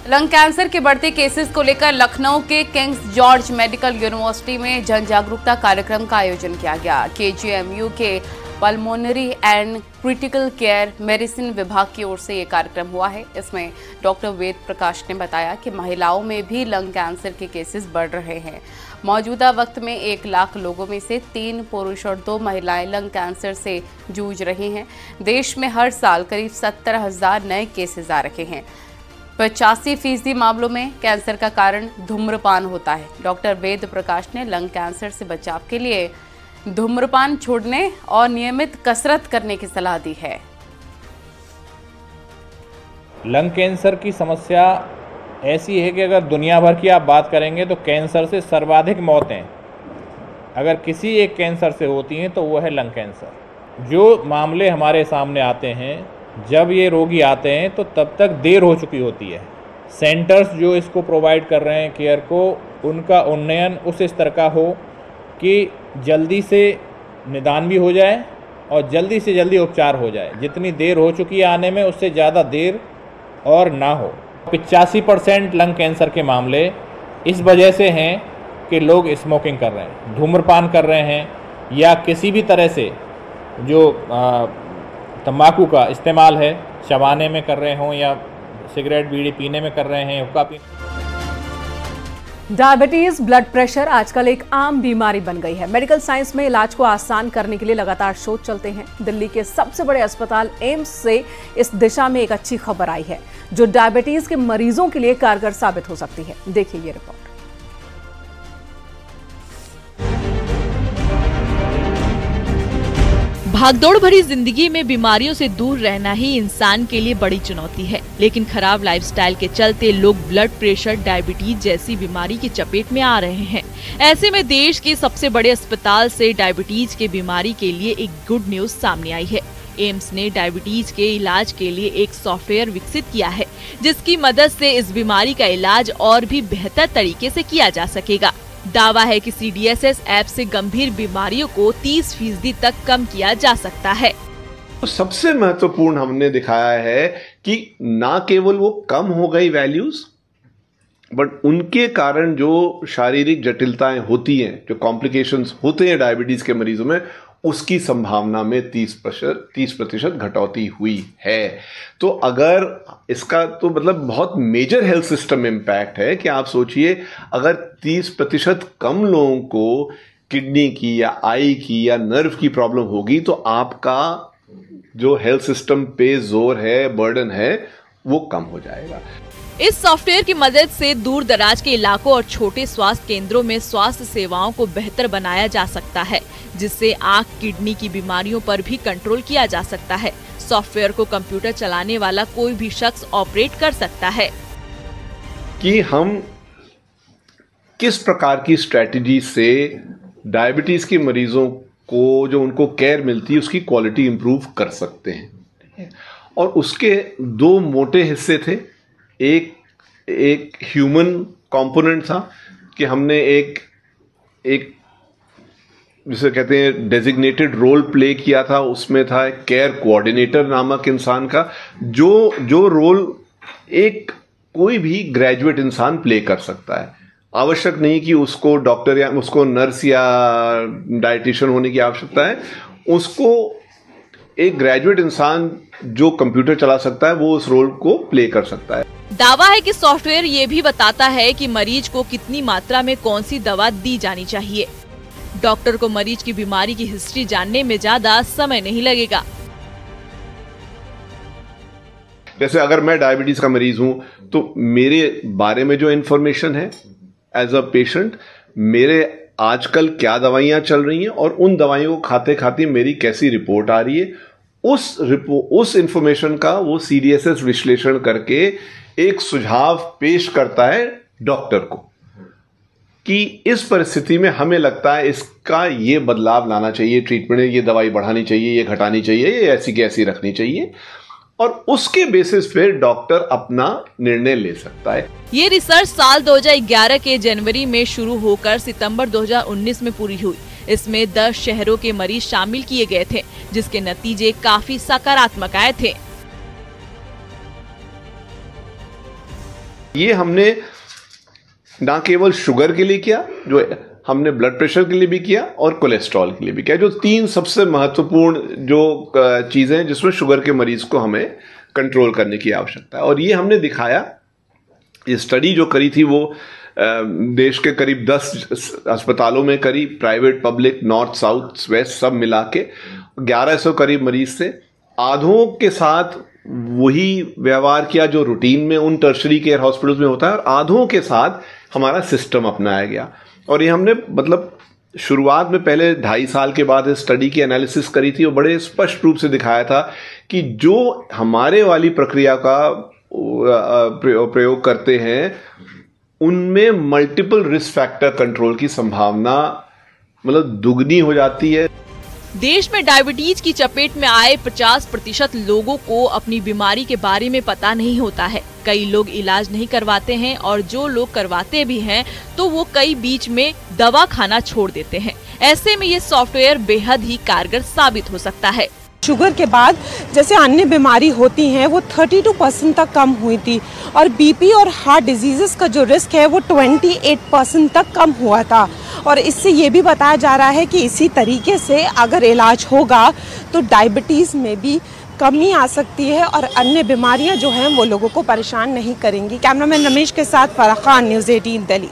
Lung cancer के बढ़ते cases को लेकर लखनऊ के किंग्स जॉर्ज मेडिकल यूनिवर्सिटी में जन जागरूकता कार्यक्रम का आयोजन किया गया। केजीएमयू के pulmonary and critical care medicine विभाग की ओर से ये कार्यक्रम हुआ है। इसमें डॉक्टर वेद प्रकाश ने बताया कि महिलाओं में भी लंग कैंसर के केसेस बढ़ रहे हैं। मौजूदा वक्त में 1 लाख लोगों में से 3 पुरुष और 2 महिलाएं लंग कैंसर से जूझ रही हैं। देश में हर साल करीब 70,000 नए केसेस आ रहे हैं। 85% मामलों में कैंसर का कारण धूम्रपान होता है। डॉक्टर वेद प्रकाश ने लंग कैंसर से बचाव के लिए धूम्रपान छोड़ने और नियमित कसरत करने की सलाह दी है। लंग कैंसर की समस्या ऐसी है कि अगर दुनिया भर की आप बात करेंगे तो कैंसर से सर्वाधिक मौतें अगर किसी एक कैंसर से होती हैं तो वो है लंग कैंसर। जो मामले हमारे सामने आते हैं, जब ये रोगी आते हैं तो तब तक देर हो चुकी होती है। सेंटर्स जो इसको प्रोवाइड कर रहे हैं केयर को, उनका उन्नयन उस स्तर का हो कि जल्दी से निदान भी हो जाए और जल्दी से जल्दी उपचार हो जाए। जितनी देर हो चुकी है आने में, उससे ज़्यादा देर और ना हो। 85% लंग कैंसर के मामले इस वजह से हैं कि लोग स्मोकिंग कर रहे हैं, धूम्रपान कर रहे हैं या किसी भी तरह से जो तंबाकू का इस्तेमाल है, चबाने में कर रहे हों या सिगरेट बीड़ी पीने में कर रहे हैं, हुक्का पीने। डायबिटीज, ब्लड प्रेशर आजकल एक आम बीमारी बन गई है। मेडिकल साइंस में इलाज को आसान करने के लिए लगातार शोध चलते हैं। दिल्ली के सबसे बड़े अस्पताल एम्स से इस दिशा में एक अच्छी खबर आई है जो डायबिटीज के मरीजों के लिए कारगर साबित हो सकती है। देखिए ये रिपोर्ट। भागदौड़ भरी जिंदगी में बीमारियों से दूर रहना ही इंसान के लिए बड़ी चुनौती है, लेकिन खराब लाइफस्टाइल के चलते लोग ब्लड प्रेशर, डायबिटीज जैसी बीमारी की चपेट में आ रहे हैं। ऐसे में देश के सबसे बड़े अस्पताल से डायबिटीज के बीमारी के लिए एक गुड न्यूज सामने आई है। एम्स ने डायबिटीज के इलाज के लिए एक सॉफ्टवेयर विकसित किया है, जिसकी मदद से इस बीमारी का इलाज और भी बेहतर तरीके से किया जा सकेगा। दावा है कि CDSS ऐप से गंभीर बीमारियों को 30% तक कम किया जा सकता है। सबसे महत्वपूर्ण हमने दिखाया है कि ना केवल वो कम हो गई वैल्यूज, बट उनके कारण जो शारीरिक जटिलताएं होती हैं, जो कॉम्प्लिकेशंस होते हैं डायबिटीज के मरीजों में, उसकी संभावना में 30% घटौती हुई है। तो अगर इसका तो मतलब बहुत मेजर हेल्थ सिस्टम इम्पैक्ट है कि आप सोचिए, अगर 30% कम लोगों को किडनी की या आई की या नर्व की प्रॉब्लम होगी तो आपका जो हेल्थ सिस्टम पे जोर है, बर्डन है, वो कम हो जाएगा। इस सॉफ्टवेयर की मदद से दूर दराज के इलाकों और छोटे स्वास्थ्य केंद्रों में स्वास्थ्य सेवाओं को बेहतर बनाया जा सकता है, जिससे आंख, किडनी की बीमारियों पर भी कंट्रोल किया जा सकता है। सॉफ्टवेयर को कंप्यूटर चलाने वाला कोई भी शख्स ऑपरेट कर सकता है। कि हम किस प्रकार की स्ट्रेटजी से डायबिटीज के मरीजों को जो उनको केयर मिलती है उसकी क्वालिटी इंप्रूव कर सकते हैं। और उसके 2 मोटे हिस्से थे। एक ह्यूमन कंपोनेंट था कि हमने एक जिसे कहते हैं डेजिग्नेटेड रोल प्ले किया था। उसमें था केयर कोऑर्डिनेटर नामक इंसान का, जो रोल एक कोई भी ग्रेजुएट इंसान प्ले कर सकता है। आवश्यक नहीं कि उसको डॉक्टर या उसको नर्स या डाइटिशियन होने की आवश्यकता है। उसको एक ग्रेजुएट इंसान जो कंप्यूटर चला सकता है वो उस रोल को प्ले कर सकता है। दावा है कि सॉफ्टवेयर ये भी बताता है कि मरीज को कितनी मात्रा में कौन सी दवा दी जानी चाहिए। डॉक्टर को मरीज की बीमारी की हिस्ट्री जानने में ज्यादा समय नहीं लगेगा। जैसे अगर मैं डायबिटीज का मरीज हूं तो मेरे बारे में जो इन्फॉर्मेशन है एज अ पेशेंट, मेरे आजकल क्या दवाइयां चल रही हैं और उन दवाइयों को खाते खाते मेरी कैसी रिपोर्ट आ रही है, उस इंफॉर्मेशन का वो CDSS विश्लेषण करके एक सुझाव पेश करता है डॉक्टर को कि इस परिस्थिति में हमें लगता है इसका ये बदलाव लाना चाहिए, ट्रीटमेंट ये दवाई बढ़ानी चाहिए, ये घटानी चाहिए, ये ऐसी की ऐसी रखनी चाहिए। और उसके बेसिस पे डॉक्टर अपना निर्णय ले सकता है। ये रिसर्च साल 2011 के जनवरी में शुरू होकर सितंबर 2019 में पूरी हुई। इसमें 10 शहरों के मरीज शामिल किए गए थे, जिसके नतीजे काफी सकारात्मक आए थे। ये हमने ना केवल शुगर के लिए किया, जो हमने ब्लड प्रेशर के लिए भी किया और कोलेस्ट्रॉल के लिए भी किया, जो 3 सबसे महत्वपूर्ण जो चीजें हैं जिसमें शुगर के मरीज को हमें कंट्रोल करने की आवश्यकता है। और ये हमने दिखाया, ये स्टडी जो करी थी वो देश के करीब 10 अस्पतालों में करी, private, public, north, south, west सब मिला के 1100 करीब मरीज थे। आधों के साथ वही व्यवहार किया जो रूटीन में उन टर्शरी केयर हॉस्पिटल्स में होता है, और आधों के साथ हमारा सिस्टम अपनाया गया। और ये हमने मतलब शुरुआत में पहले 2.5 साल के बाद इस स्टडी की एनालिसिस करी थी और बड़े स्पष्ट रूप से दिखाया था कि जो हमारे वाली प्रक्रिया का प्रयोग करते हैं उनमें मल्टीपल रिस्क फैक्टर कंट्रोल की संभावना मतलब दुगनी हो जाती है। देश में डायबिटीज की चपेट में आए 50% लोगों को अपनी बीमारी के बारे में पता नहीं होता है। कई लोग इलाज नहीं करवाते हैं और जो लोग करवाते भी हैं तो वो कई बीच में दवा खाना छोड़ देते हैं। ऐसे में ये सॉफ्टवेयर बेहद ही कारगर साबित हो सकता है। शुगर के बाद जैसे अन्य बीमारी होती हैं वो 32% तक कम हुई थी, और बीपी और हार्ट डिजीजेस का जो रिस्क है वो 28% तक कम हुआ था। और इससे ये भी बताया जा रहा है कि इसी तरीके से अगर इलाज होगा तो डायबिटीज़ में भी कमी आ सकती है और अन्य बीमारियां जो हैं वो लोगों को परेशान नहीं करेंगी। कैमरामैन रमेश के साथ फराह खान, न्यूज़ 18 दिल्ली।